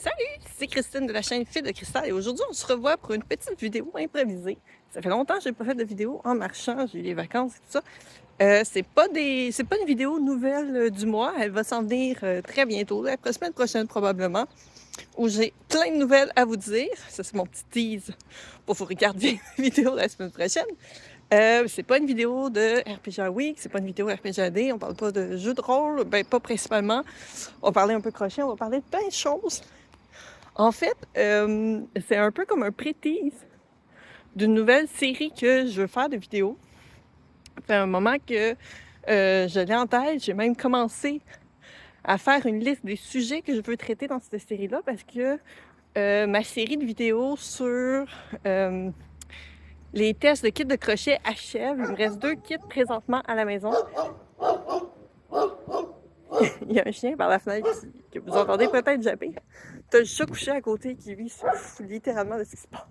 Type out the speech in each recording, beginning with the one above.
Salut, c'est Christine de la chaîne Fille de Cristal et aujourd'hui on se revoit pour une petite vidéo improvisée. Ça fait longtemps que j'ai pas fait de vidéo en marchant, j'ai eu les vacances et tout ça. C'est pas une vidéo nouvelle du mois, elle va s'en venir très bientôt, la semaine prochaine probablement, où j'ai plein de nouvelles à vous dire. Ça c'est mon petit tease pour vous regarder la vidéo la semaine prochaine. C'est pas une vidéo de RPG Week, c'est pas une vidéo RPGAD, on parle pas de jeux de rôle, ben pas principalement. On va parler un peu crochet, on va parler de plein de choses. En fait, c'est un peu comme un pré-tease d'une nouvelle série que je veux faire de vidéos. Ça fait un moment que je l'ai en tête. J'ai même commencé à faire une liste des sujets que je veux traiter dans cette série-là parce que ma série de vidéos sur les tests de kits de crochet achève. Il me reste 2 kits présentement à la maison. Il y a un chien par la fenêtre que vous entendez peut-être japper. T'as le chat couché à côté qui lui se fout littéralement de ce qui se passe.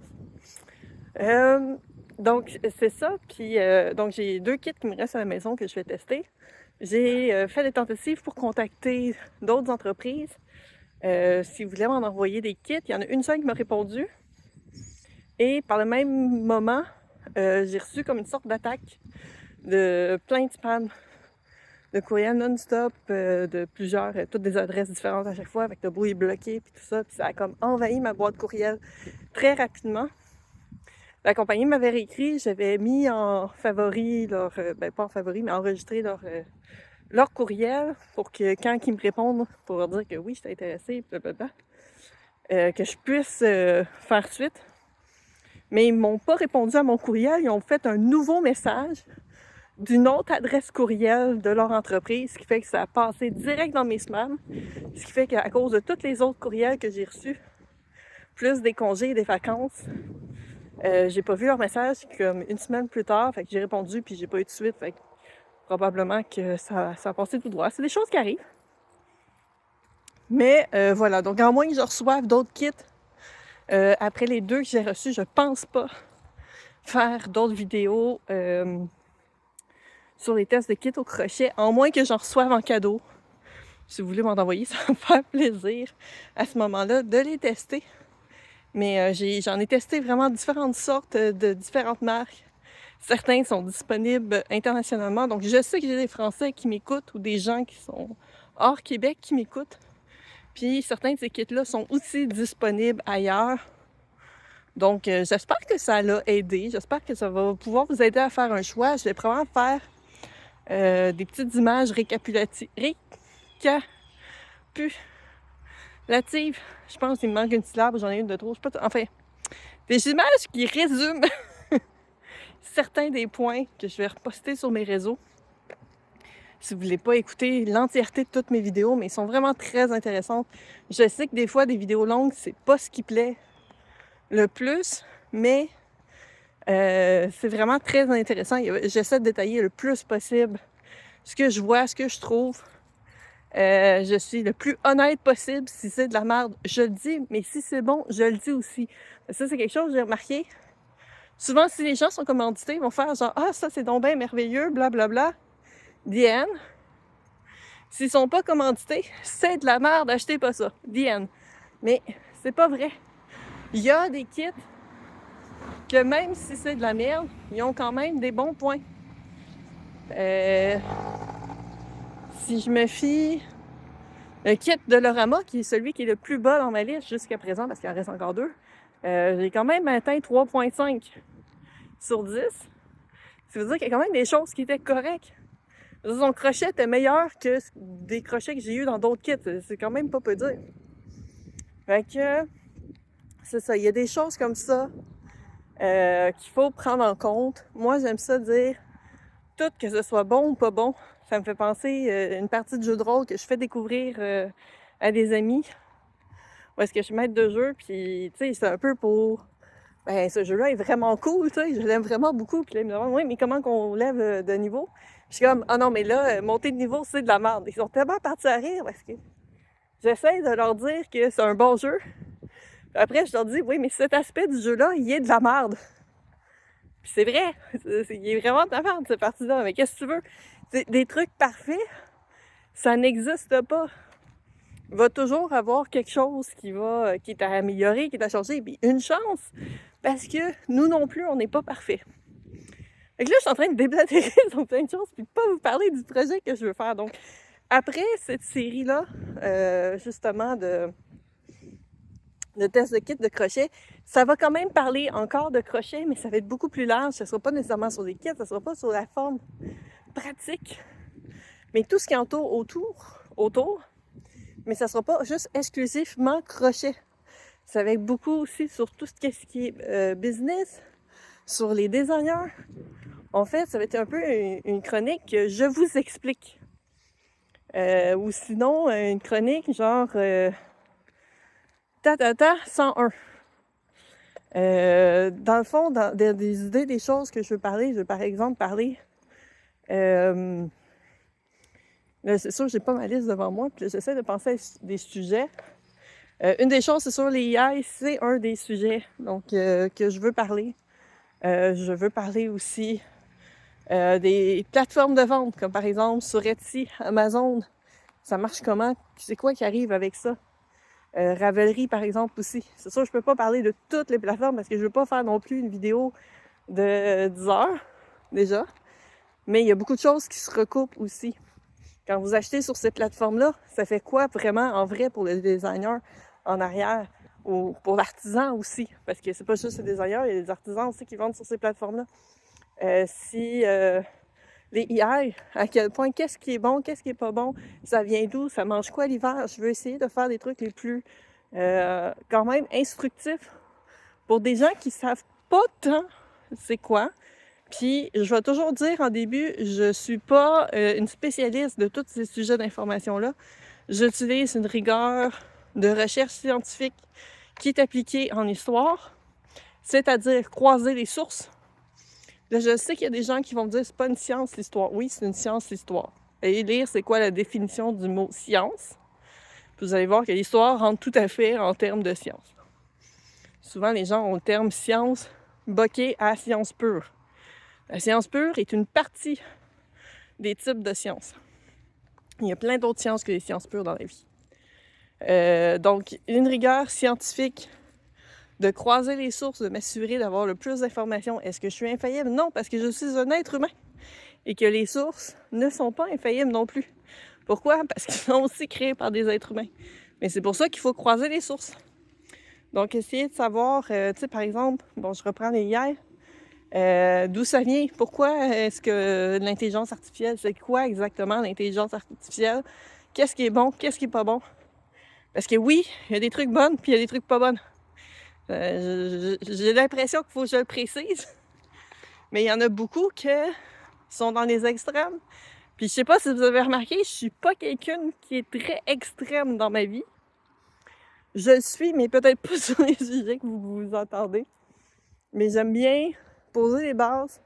Donc, c'est ça. Puis, donc, j'ai 2 kits qui me restent à la maison que je vais tester. J'ai fait des tentatives pour contacter d'autres entreprises. Si vous voulez m'en envoyer des kits, il y en a une seule qui m'a répondu. Et par le même moment, j'ai reçu comme une sorte d'attaque de plein de spam, de courriels non-stop, de plusieurs, toutes des adresses différentes à chaque fois, avec le bruit bloqué, puis tout ça. Puis ça a comme envahi ma boîte courriel très rapidement. La compagnie m'avait réécrit, j'avais mis en favori leur, pas en favori, mais enregistré leur courriel pour que quand ils me répondent, pour leur dire que oui, j'étais intéressée, blablabla, que je puisse faire suite. Mais ils m'ont pas répondu à mon courriel, ils ont fait un nouveau message d'une autre adresse courriel de leur entreprise, ce qui fait que ça a passé direct dans mes spams, ce qui fait qu'à cause de tous les autres courriels que j'ai reçus, plus des congés et des vacances, j'ai pas vu leur message comme une semaine plus tard, fait que j'ai répondu puis j'ai pas eu de suite, fait que probablement que ça a passé tout droit. C'est des choses qui arrivent. Mais voilà, donc à moins que je reçoive d'autres kits, après les 2 que j'ai reçus, je pense pas faire d'autres vidéos sur les tests de kits au crochet, à moins que j'en reçoive en cadeau. Si vous voulez m'en envoyer, ça va me faire plaisir à ce moment-là de les tester. Mais j'en ai testé vraiment différentes sortes de différentes marques. Certains sont disponibles internationalement. Donc, je sais que j'ai des Français qui m'écoutent ou des gens qui sont hors Québec qui m'écoutent. Puis, certains de ces kits-là sont aussi disponibles ailleurs. Donc, j'espère que ça l'a aidé. J'espère que ça va pouvoir vous aider à faire un choix. Je vais probablement faire des petites images récapitulatives. Je pense qu'il me manque une syllabe, j'en ai une de trop. Je sais pas. Enfin, des images qui résument certains des points que je vais reposter sur mes réseaux. Si vous voulez pas écouter l'entièreté de toutes mes vidéos, mais ils sont vraiment très intéressantes. Je sais que des fois, des vidéos longues, c'est pas ce qui plaît le plus, mais c'est vraiment très intéressant. J'essaie de détailler le plus possible ce que je vois, ce que je trouve. Je suis le plus honnête possible. Si c'est de la merde, je le dis, mais si c'est bon, je le dis aussi. Ça, c'est quelque chose que j'ai remarqué. Souvent, si les gens sont commandités, ils vont faire genre « Ah, ça, c'est donc bien merveilleux, blablabla. » The end. S'ils sont pas commandités, c'est de la merde, achetez pas ça. The end. Mais c'est pas vrai. Il y a des kits que même si c'est de la merde, ils ont quand même des bons points. Si je me fie... Le kit de Lorama, qui est celui qui est le plus bas dans ma liste jusqu'à présent, parce qu'il en reste encore 2, j'ai quand même atteint 3.5 sur 10. Ça veut dire qu'il y a quand même des choses qui étaient correctes. Son crochet était meilleur que des crochets que j'ai eu dans d'autres kits. C'est quand même pas peu dire. Fait que, c'est ça. Il y a des choses comme ça qu'il faut prendre en compte. Moi, j'aime ça dire tout, que ce soit bon ou pas bon. Ça me fait penser une partie de jeu de rôle que je fais découvrir à des amis. Où est-ce que je suis maître de jeu, puis tu sais, c'est un peu pour... Ben, ce jeu-là est vraiment cool, tu sais, je l'aime vraiment beaucoup. Puis là, ils me demandent, oui, mais comment qu'on lève de niveau? Je suis comme, ah non, mais là, monter de niveau, c'est de la merde. Ils sont tellement partis à rire parce que j'essaie de leur dire que c'est un bon jeu. Puis après, je leur dis, oui, mais cet aspect du jeu-là, il est de la merde. Puis c'est vrai, il est vraiment de la merde, cette partie-là. Mais qu'est-ce que tu veux? Des trucs parfaits, ça n'existe pas. il va toujours avoir quelque chose qui est à améliorer, qui est à changer. Puis une chance, parce que nous non plus, on n'est pas parfait. Fait que là, je suis en train de déblatérer sur plein de choses, puis pas vous parler du projet que je veux faire. Donc, après cette série-là, justement, de tests de kit de crochet, ça va quand même parler encore de crochet, mais ça va être beaucoup plus large. Ce ne sera pas nécessairement sur des kits, ça ne sera pas sur la forme pratique, mais tout ce qui entoure autour, mais ça ne sera pas juste exclusivement crochet. Ça va être beaucoup aussi sur tout ce qui est business, sur les designers. En fait, ça va être un peu une chronique que je vous explique. Ou sinon, une chronique genre 101. Dans le fond, dans des idées, des choses que je veux parler, je veux par exemple parler... là, c'est sûr, j'ai pas ma liste devant moi, puis j'essaie de penser à des sujets. Une des choses, c'est sur les AI, c'est un des sujets donc, que je veux parler. Je veux parler aussi des plateformes de vente, comme par exemple sur Etsy, Amazon. Ça marche comment? C'est quoi qui arrive avec ça? Ravelry, par exemple, aussi. C'est sûr, je peux pas parler de toutes les plateformes parce que je veux pas faire non plus une vidéo de 10 heures, déjà. Mais il y a beaucoup de choses qui se recoupent aussi. Quand vous achetez sur ces plateformes-là, ça fait quoi vraiment en vrai pour le designer en arrière? Ou pour l'artisan aussi, parce que c'est pas juste les designers, il y a des artisans aussi qui vendent sur ces plateformes-là. Les AI, à quel point, qu'est-ce qui est bon, qu'est-ce qui est pas bon, ça vient d'où, ça mange quoi l'hiver. Je veux essayer de faire des trucs les plus quand même instructifs pour des gens qui savent pas tant c'est quoi. Puis je vais toujours dire en début, je suis pas une spécialiste de tous ces sujets d'information-là. J'utilise une rigueur de recherche scientifique qui est appliquée en histoire, c'est-à-dire croiser les sources. Là, je sais qu'il y a des gens qui vont me dire c'est pas une science l'histoire. Oui, c'est une science l'histoire. Allez lire c'est quoi la définition du mot science. Puis vous allez voir que l'histoire rentre tout à fait en termes de science. Souvent, les gens ont le terme science boqué à science pure. La science pure est une partie des types de sciences. Il y a plein d'autres sciences que les sciences pures dans la vie. Donc, une rigueur scientifique de croiser les sources, de m'assurer d'avoir le plus d'informations. Est-ce que je suis infaillible? Non, parce que je suis un être humain et que les sources ne sont pas infaillibles non plus. Pourquoi? Parce qu'ils sont aussi créés par des êtres humains. Mais c'est pour ça qu'il faut croiser les sources. Donc, essayer de savoir, tu sais, par exemple, bon, je reprends les hier, d'où ça vient? Pourquoi est-ce que l'intelligence artificielle, c'est quoi exactement l'intelligence artificielle? Qu'est-ce qui est bon? Qu'est-ce qui est pas bon? Parce que oui, il y a des trucs bonnes, puis il y a des trucs pas bonnes. J'ai l'impression qu'il faut que je le précise, mais il y en a beaucoup qui sont dans les extrêmes. Puis je sais pas si vous avez remarqué, je suis pas quelqu'un qui est très extrême dans ma vie. Je le suis, mais peut-être pas sur les sujets que vous entendez. Mais j'aime bien poser les bases,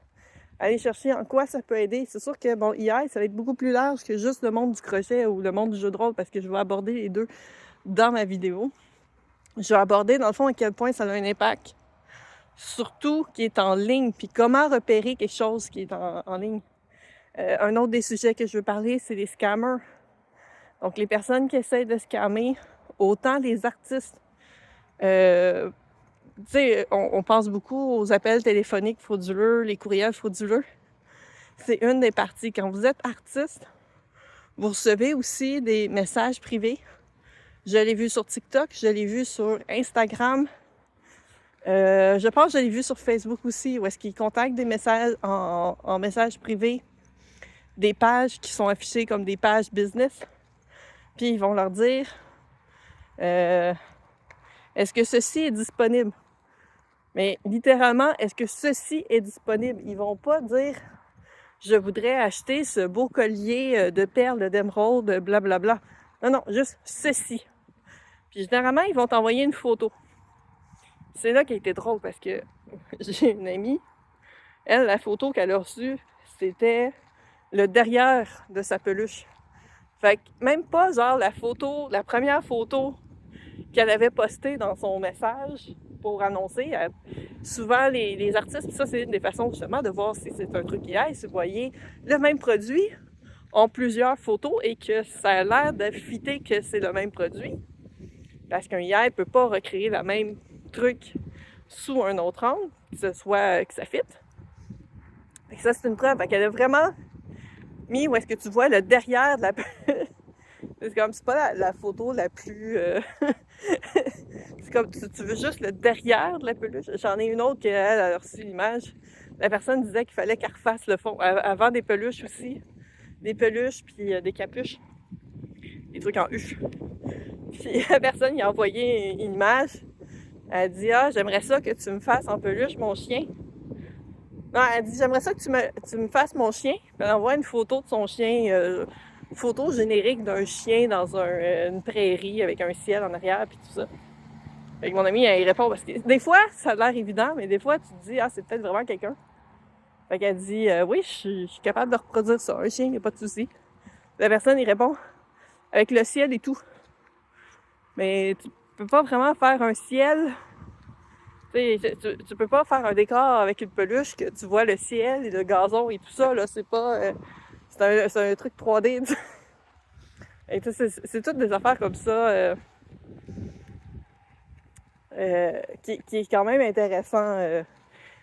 aller chercher en quoi ça peut aider. C'est sûr que, bon, hier, ça va être beaucoup plus large que juste le monde du crochet ou le monde du jeu de rôle parce que je vais aborder les deux dans ma vidéo. Je vais aborder, dans le fond, à quel point ça a un impact, surtout qui est en ligne, puis comment repérer quelque chose qui est en ligne. Un autre des sujets que je veux parler, c'est les scammers. Donc, les personnes qui essayent de scammer, autant les artistes. Tu sais, on pense beaucoup aux appels téléphoniques frauduleux, les courriels frauduleux. C'est une des parties. Quand vous êtes artiste, vous recevez aussi des messages privés. Je l'ai vu sur TikTok, je l'ai vu sur Instagram. Je pense que je l'ai vu sur Facebook aussi, où est-ce qu'ils contactent des messages en messages privés, des pages qui sont affichées comme des pages business. Puis ils vont leur dire est-ce que ceci est disponible? Mais littéralement, est-ce que ceci est disponible? Ils vont pas dire je voudrais acheter ce beau collier de perles, d'émeraude, blablabla. Non, non, juste ceci. Puis généralement, ils vont t'envoyer une photo. C'est là qui a été drôle parce que j'ai une amie, elle, la photo qu'elle a reçue, c'était le derrière de sa peluche. Fait que même pas genre la première photo qu'elle avait postée dans son message pour annoncer. Souvent, les artistes, puis ça, c'est une des façons justement de voir si c'est un truc qui aille. Si vous voyez le même produit, ont plusieurs photos et que ça a l'air de fitter que c'est le même produit. Parce qu'un IA ne peut pas recréer le même truc sous un autre angle, que ça fit. Fait que ça, c'est une preuve. Fait qu'elle a vraiment mis où est-ce que tu vois le derrière de la peluche. C'est comme, c'est pas la photo la plus... c'est comme, tu veux juste le derrière de la peluche. J'en ai une autre qui, elle, a reçu l'image. La personne disait qu'il fallait qu'elle refasse le fond. Elle vend des peluches aussi. Des peluches, puis des capuches. Des trucs en U. Puis la personne, il a envoyé une image. Elle dit « Ah, j'aimerais ça que tu me fasses en peluche mon chien. » Non, elle dit « J'aimerais ça que tu me fasses mon chien. » Puis elle envoie une photo de son chien, photo générique d'un chien dans une prairie avec un ciel en arrière, puis tout ça. Fait que mon ami, il répond parce que des fois, ça a l'air évident, mais des fois, tu te dis « Ah, c'est peut-être vraiment quelqu'un. » Fait qu'elle dit « Oui, je suis capable de reproduire ça. Un chien, il n'y a pas de souci. » La personne, il répond « Avec le ciel et tout. » Mais tu peux pas vraiment faire un ciel. Tu peux pas faire un décor avec une peluche que tu vois le ciel et le gazon et tout ça, là. C'est pas... c'est un truc 3D, tu sais. Et c'est toutes des affaires comme ça qui est quand même intéressant.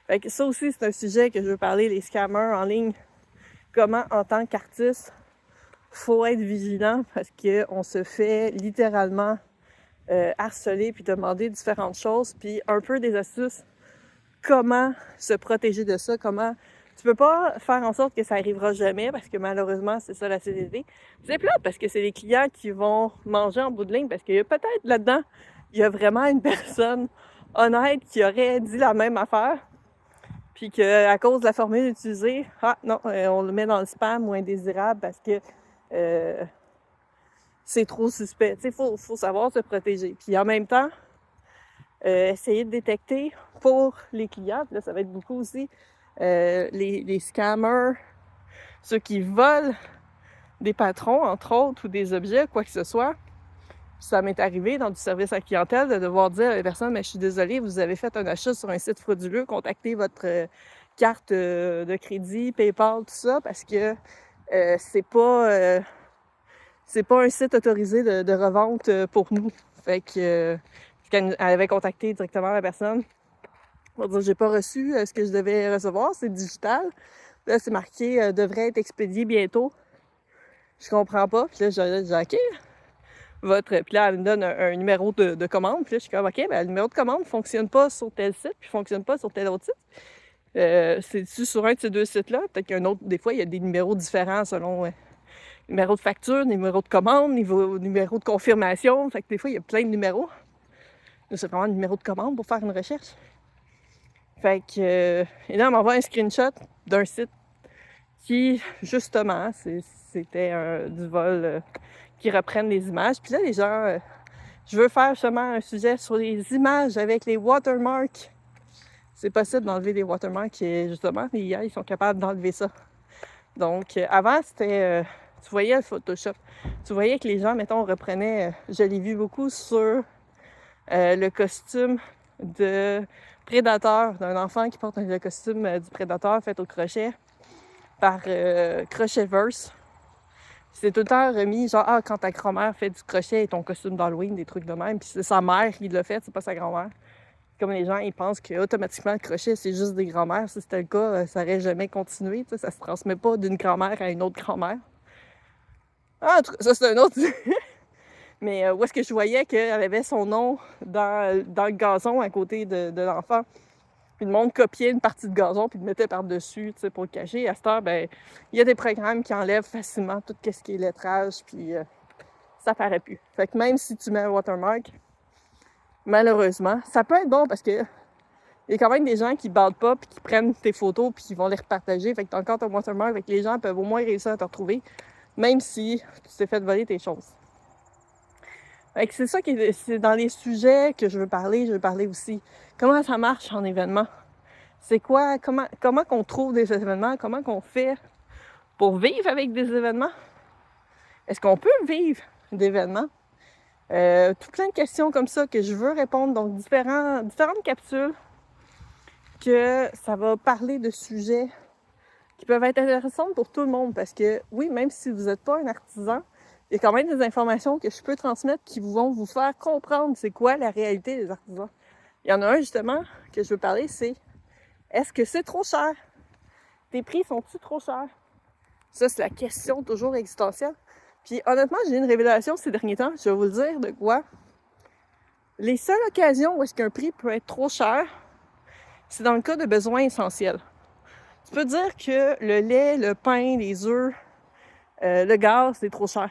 Fait que ça aussi, c'est un sujet que je veux parler, les scammers en ligne. Comment, en tant qu'artiste, faut être vigilant parce qu'on se fait littéralement harceler puis demander différentes choses, puis un peu des astuces. Comment se protéger de ça, comment... Tu peux pas faire en sorte que ça arrivera jamais parce que malheureusement, c'est ça la CDD. C'est plate parce que c'est les clients qui vont manger en bout de ligne parce qu'il y a peut-être là-dedans, il y a vraiment une personne honnête qui aurait dit la même affaire puis qu'à cause de la formule utilisée, ah non, on le met dans le spam ou indésirable parce que c'est trop suspect. Tu sais, faut savoir se protéger. Puis en même temps, essayer de détecter pour les clients, là ça va être beaucoup aussi, les scammers, ceux qui volent des patrons, entre autres, ou des objets, quoi que ce soit. Ça m'est arrivé dans du service à la clientèle de devoir dire à la personne « Mais je suis désolée, vous avez fait un achat sur un site frauduleux, contactez votre carte de crédit, PayPal, tout ça, parce que c'est pas un site autorisé de revente pour nous. » Fait que elle avait contacté directement la personne pour dire « J'ai pas reçu ce que je devais recevoir, c'est digital. » Là, c'est marqué « devrait être expédié bientôt. » Je comprends pas. Puis là, j'ai dit « OK. » Puis là, elle me donne un numéro de commande. Puis là, je suis comme « OK, ben le numéro de commande fonctionne pas sur tel site, puis fonctionne pas sur tel autre site. C'est-tu sur un de ces deux sites-là? Peut-être qu'un autre, des fois, il y a des numéros différents selon numéro de facture, numéro de commande, numéro de confirmation. Fait que des fois, il y a plein de numéros. Là, c'est vraiment un numéro de commande pour faire une recherche. Fait que... et là, on m'envoie un screenshot d'un site qui, justement, c'était du vol qui reprennent les images. Puis là, les gens... je veux faire justement un sujet sur les images avec les watermarks. C'est possible d'enlever les watermarks et justement, les IA, ils sont capables d'enlever ça. Donc, avant, c'était... tu voyais le Photoshop. Tu voyais que les gens, mettons, reprenaient... je l'ai vu beaucoup sur le costume de prédateur, d'un enfant qui porte le costume du prédateur fait au crochet par Crochetverse. C'est tout le temps remis, genre, ah, quand ta grand-mère fait du crochet et ton costume d'Halloween, des trucs de même, puis c'est sa mère qui l'a fait, c'est pas sa grand-mère. Comme les gens, ils pensent qu'automatiquement, le crochet, c'est juste des grand-mères. Si c'était le cas, ça n'aurait jamais continué, tu sais, ça se transmet pas d'une grand-mère à une autre grand-mère. Ah, en tout cas, ça, c'est un autre... Mais où est-ce que je voyais qu'elle avait son nom dans le gazon à côté de l'enfant. Puis le monde copiait une partie de gazon puis le mettait par-dessus, tu sais, pour le cacher. À cette heure, ben, il y a des programmes qui enlèvent facilement tout ce qui est lettrage, puis ça paraît plus. Fait que même si tu mets un watermark, malheureusement, ça peut être bon parce que il y a quand même des gens qui baldent pas puis qui prennent tes photos puis qui vont les repartager. Fait que t'as encore ton watermark, fait que les gens peuvent au moins réussir à te retrouver, même si tu t'es fait voler tes choses. Fait que c'est ça c'est dans les sujets que je veux parler. Je veux parler aussi comment ça marche en événement. C'est quoi, comment qu'on trouve des événements, comment qu'on fait pour vivre avec des événements. Est-ce qu'on peut vivre d'événements? Tout plein de questions comme ça que je veux répondre. Donc différentes capsules que ça va parler de sujets qui peuvent être intéressantes pour tout le monde. Parce que oui, même si vous n'êtes pas un artisan, il y a quand même des informations que je peux transmettre qui vont vous faire comprendre c'est quoi la réalité des artisans. Il y en a un justement que je veux parler, c'est est-ce que c'est trop cher? Tes prix sont-ils trop chers? Ça, c'est la question toujours existentielle. Puis honnêtement, j'ai eu une révélation ces derniers temps, je vais vous le dire de quoi. Les seules occasions où est-ce qu'un prix peut être trop cher, c'est dans le cas de besoins essentiels. Tu peux dire que le lait, le pain, les œufs, le gaz, c'est trop cher.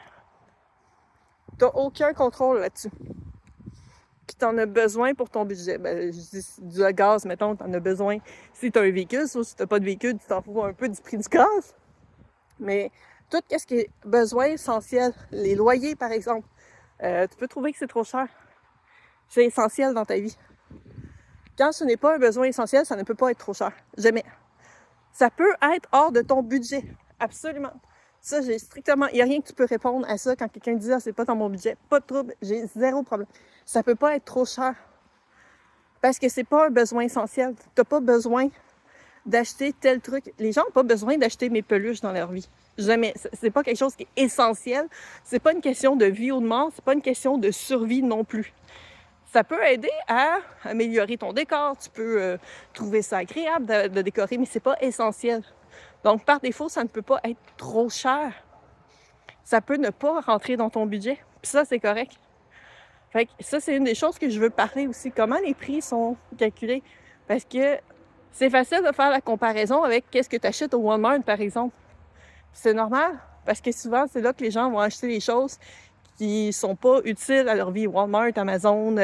T'as aucun contrôle là-dessus. Puis t'en as besoin pour ton budget. Ben, je dis du gaz, mettons, t'en as besoin si t'as un véhicule. Sauf si t'as pas de véhicule, tu t'en fous un peu du prix du gaz. Mais tout ce qui est besoin essentiel, les loyers par exemple, tu peux trouver que c'est trop cher. C'est essentiel dans ta vie. Quand ce n'est pas un besoin essentiel, ça ne peut pas être trop cher. Jamais. Ça peut être hors de ton budget. Absolument. Ça, j'ai strictement... Il n'y a rien que tu peux répondre à ça quand quelqu'un dit « Ah, c'est pas dans mon budget. » Pas de trouble. J'ai zéro problème. Ça peut pas être trop cher. Parce que c'est pas un besoin essentiel. T'as pas besoin d'acheter tel truc. Les gens n'ont pas besoin d'acheter mes peluches dans leur vie. Jamais. C'est pas quelque chose qui est essentiel. C'est pas une question de vie ou de mort. C'est pas une question de survie non plus. Ça peut aider à améliorer ton décor. Tu peux trouver ça agréable de décorer, mais c'est pas essentiel. Donc, par défaut, ça ne peut pas être trop cher. Ça peut ne pas rentrer dans ton budget. Puis ça, c'est correct. Fait que ça, c'est une des choses que je veux parler aussi. Comment les prix sont calculés. Parce que c'est facile de faire la comparaison avec qu'est-ce que tu achètes au Walmart, par exemple. C'est normal. Parce que souvent, c'est là que les gens vont acheter des choses qui sont pas utiles à leur vie. Walmart, Amazon,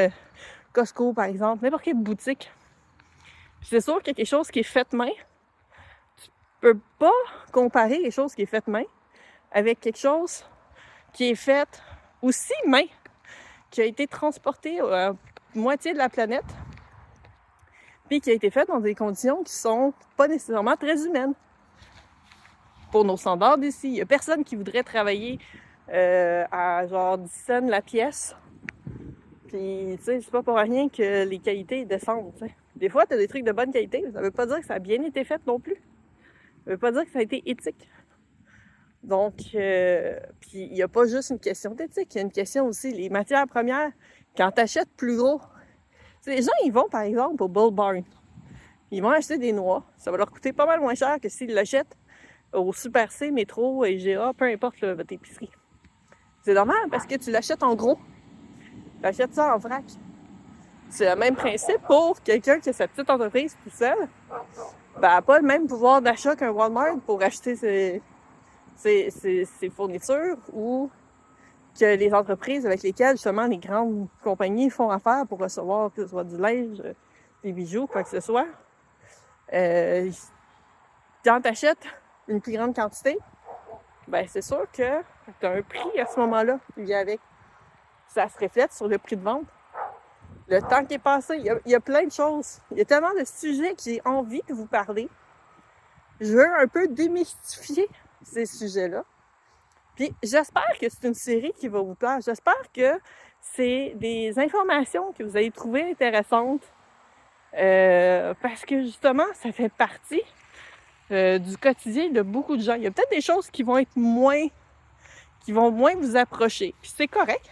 Costco, par exemple. N'importe quelle boutique. Puis c'est sûr qu'il y a quelque chose qui est fait main. Tu peux pas comparer quelque chose qui est fait main avec quelque chose qui est fait aussi main, qui a été transporté à moitié de la planète, puis qui a été fait dans des conditions qui sont pas nécessairement très humaines. Pour nos standards d'ici, il y a personne qui voudrait travailler à genre 10 cents la pièce. Puis, tu sais, c'est pas pour rien que les qualités descendent, tu sais. Des fois, t'as des trucs de bonne qualité, ça veut pas dire que ça a bien été fait non plus. Ça veut pas dire que ça a été éthique. Donc, puis il n'y a pas juste une question d'éthique, il y a une question aussi, les matières premières, quand tu achètes plus gros, les gens, ils vont par exemple au Bull Barn, ils vont acheter des noix, ça va leur coûter pas mal moins cher que s'ils l'achètent au Super C, Métro, IGA, peu importe votre épicerie. C'est normal parce que tu l'achètes en gros, tu achètes ça en vrac. C'est le même principe pour quelqu'un qui a sa petite entreprise tout seul, ben, n'a pas le même pouvoir d'achat qu'un Walmart pour acheter ses fournitures ou que les entreprises avec lesquelles justement les grandes compagnies font affaire pour recevoir que ce soit du linge, des bijoux, quoi que ce soit. Quand tu achètes une plus grande quantité, ben c'est sûr que tu as un prix à ce moment-là qui vient avec. Ça se reflète sur le prix de vente. Le temps qui est passé, il y a plein de choses. Il y a tellement de sujets que j'ai envie de vous parler. Je veux un peu démystifier ces sujets-là. Puis j'espère que c'est une série qui va vous plaire. J'espère que c'est des informations que vous allez trouver intéressantes parce que justement, ça fait partie du quotidien de beaucoup de gens. Il y a peut-être des choses qui vont moins vous approcher. Puis c'est correct.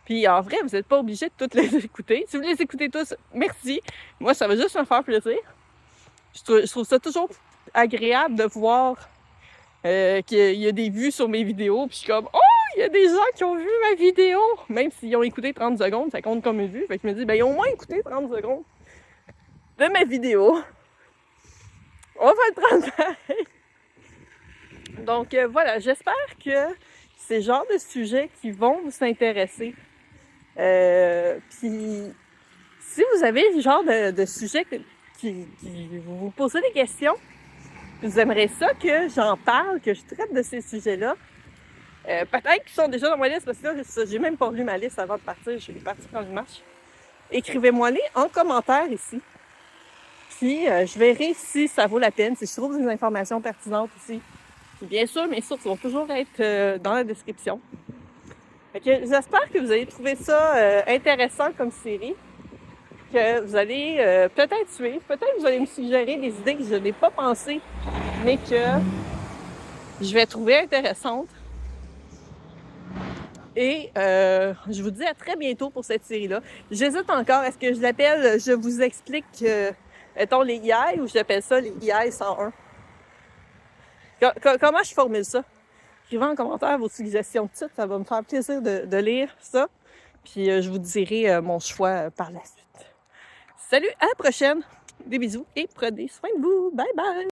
Puis en vrai, vous n'êtes pas obligé de toutes les écouter. Si vous les écoutez tous, merci. Moi, ça va juste me faire plaisir. Je trouve ça toujours agréable de voir qu'il y a des vues sur mes vidéos. Puis je suis comme, oh, il y a des gens qui ont vu ma vidéo. Même s'ils ont écouté 30 secondes, ça compte comme une vue. Fait que je me dis, ben ils ont au moins écouté 30 secondes de ma vidéo. On va le prendre pareil. Donc voilà, j'espère que c'est le genre de sujets qui vont vous intéresser. Puis si vous avez le genre de sujet qui vous posez des questions, vous aimeriez ça que j'en parle, que je traite de ces sujets-là. Peut-être qu'ils sont déjà dans ma liste, parce que là, j'ai même pas lu ma liste avant de partir. Je suis partie quand je marche. Écrivez-moi-les en commentaire ici. Puis je verrai si ça vaut la peine, si je trouve des informations pertinentes ici. Puis bien sûr, mes sources vont toujours être dans la description. Fait que j'espère que vous allez trouver ça intéressant comme série, que vous allez peut-être suivre, peut-être que vous allez me suggérer des idées que je n'ai pas pensé mais que je vais trouver intéressante. Et je vous dis à très bientôt pour cette série-là. J'hésite encore. Est-ce que je l'appelle « Je vous explique, mettons, les IAI » ou j'appelle ça les IAI 101? Comment je formule ça? Écrivez en commentaire vos suggestions de titres. Ça va me faire plaisir de lire ça. Puis je vous dirai mon choix par la suite. Salut, à la prochaine! Des bisous et prenez soin de vous. Bye bye!